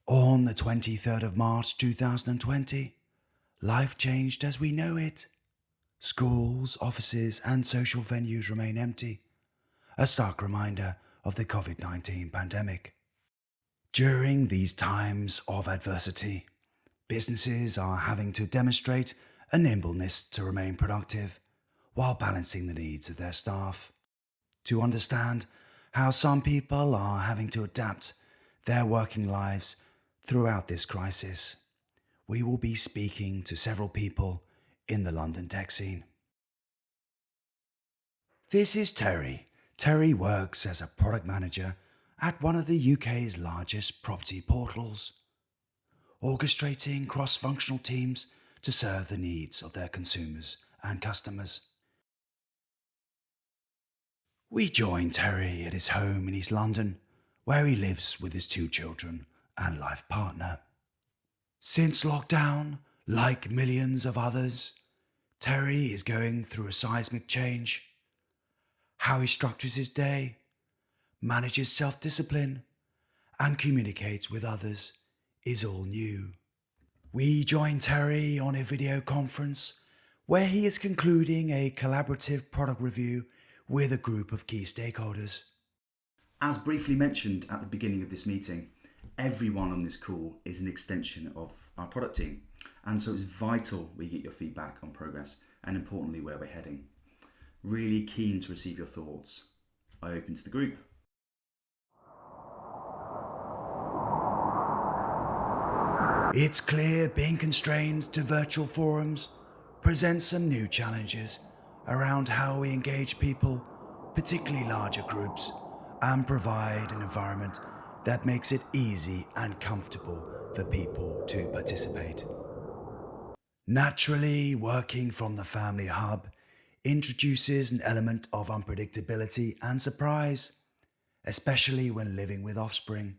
On the 23rd of March 2020, life changed as we know it. Schools, offices, and social venues remain empty, a stark reminder of the COVID-19 pandemic. During these times of adversity, businesses are having to demonstrate a nimbleness to remain productive while balancing the needs of their staff. To understand how some people are having to adapt their working lives throughout this crisis, we will be speaking to several people in the London tech scene. This is Terry. Terry works as a product manager at one of the UK's largest property portals, orchestrating cross-functional teams to serve the needs of their consumers and customers. We join Terry at his home in East London, where he lives with his 2 children and life partner. Since lockdown, like millions of others, Terry is going through a seismic change. How he structures his day, manages self-discipline, and communicates with others is all new. We join Terry on a video conference where he is concluding a collaborative product review with a group of key stakeholders. As briefly mentioned at the beginning of this meeting, everyone on this call is an extension of our product team, and so it's vital we get your feedback on progress and, importantly, where we're heading. Really keen to receive your thoughts. I open to the group. It's clear being constrained to virtual forums presents some new challenges around how we engage people, particularly larger groups, and provide an environment that makes it easy and comfortable for people to participate. Naturally, working from the family hub introduces an element of unpredictability and surprise, especially when living with offspring.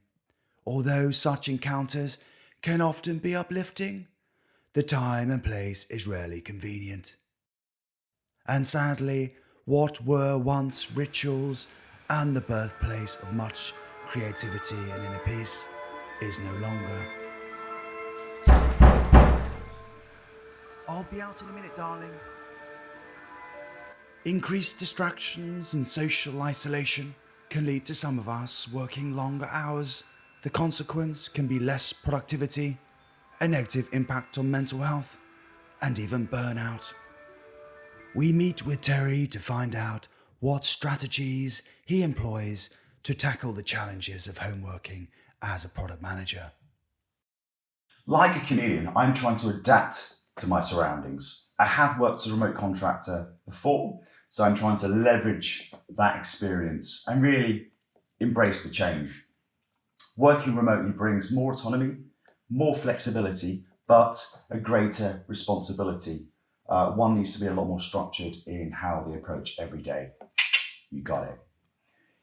Although such encounters can often be uplifting, the time and place is rarely convenient. And sadly, what were once rituals and the birthplace of much creativity and inner peace is no longer. I'll be out in a minute, darling. Increased distractions and social isolation can lead to some of us working longer hours. The consequence can be less productivity, a negative impact on mental health, and even burnout. We meet with Terry to find out what strategies he employs to tackle the challenges of home working as a product manager. Like a chameleon, I'm trying to adapt to my surroundings. I have worked as a remote contractor before, so I'm trying to leverage that experience and really embrace the change. Working remotely brings more autonomy, more flexibility, but a greater responsibility. One needs to be a lot more structured in how they approach every day. You got it.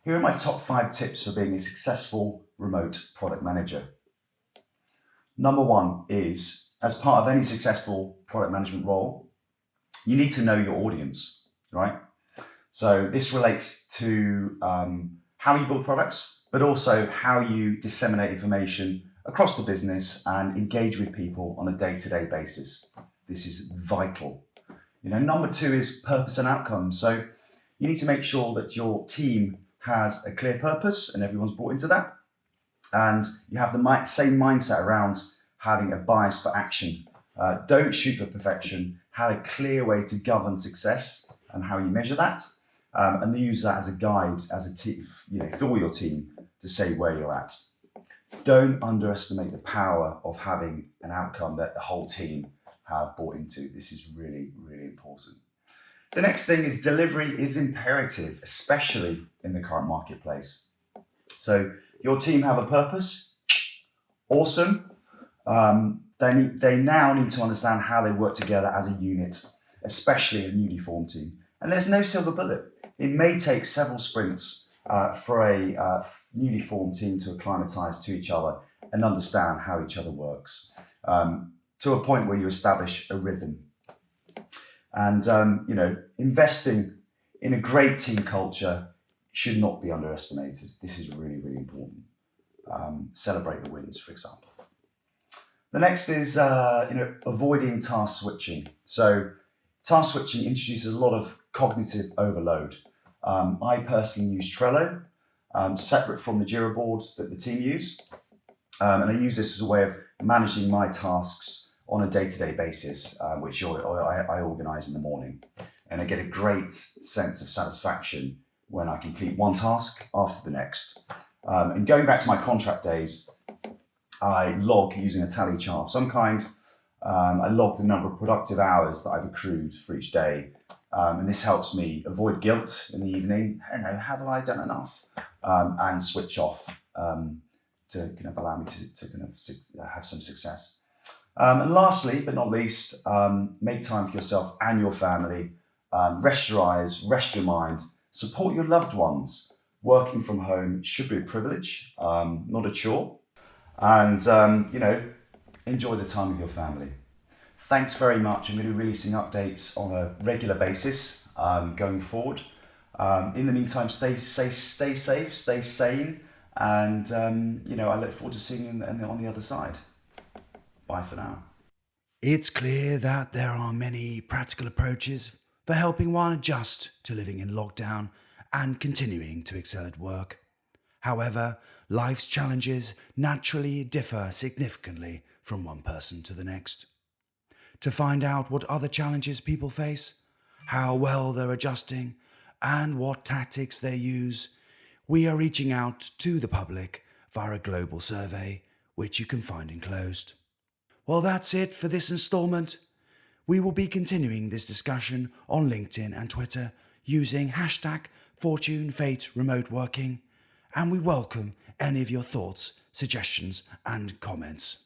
Here are my top 5 tips for being a successful remote product manager. Number 1 is, as part of any successful product management role, you need to know your audience, right? So this relates to how you build products, but also how you disseminate information across the business and engage with people on a day-to-day basis. This is vital. Number 2 is purpose and outcome. So you need to make sure that your team has a clear purpose and everyone's bought into that. And you have the same mindset around having a bias for action. Don't shoot for perfection. Have a clear way to govern success and how you measure that. And use that as a guide, as a team, for your team to say where you're at. Don't underestimate the power of having an outcome that the whole team have bought into. This is really, really important. The next thing is delivery is imperative, especially in the current marketplace. So your team have a purpose. Awesome. They now need to understand how they work together as a unit, especially a newly formed team. And there's no silver bullet. It may take several sprints for a newly formed team to acclimatise to each other and understand how each other works, to a point where you establish a rhythm. And investing in a great team culture should not be underestimated. This is really, really important. Celebrate the wins, for example. The next is avoiding task switching. So task switching introduces a lot of cognitive overload. I personally use Trello, separate from the Jira boards that the team use. And I use this as a way of managing my tasks on a day-to-day basis, which I organise in the morning. And I get a great sense of satisfaction when I complete one task after the next. And going back to my contract days, I log using a tally chart of some kind. I log the number of productive hours that I've accrued for each day. And this helps me avoid guilt in the evening. Have I done enough? And switch off to kind of allow me to kind of have some success. And lastly, but not least, make time for yourself and your family. Rest your eyes, rest your mind, support your loved ones. Working from home should be a privilege, not a chore. And, enjoy the time with your family. Thanks very much. I'm going to be releasing updates on a regular basis going forward. In the meantime, stay safe, stay sane. And, I look forward to seeing you on the other side. Bye for now. It's clear that there are many practical approaches for helping one adjust to living in lockdown and continuing to excel at work. However, life's challenges naturally differ significantly from one person to the next. To find out what other challenges people face, how well they're adjusting, and what tactics they use, we are reaching out to the public via a global survey, which you can find enclosed. Well, that's it for this installment. We will be continuing this discussion on LinkedIn and Twitter using #FortuneFateRemoteWorking, and we welcome any of your thoughts, suggestions, and comments.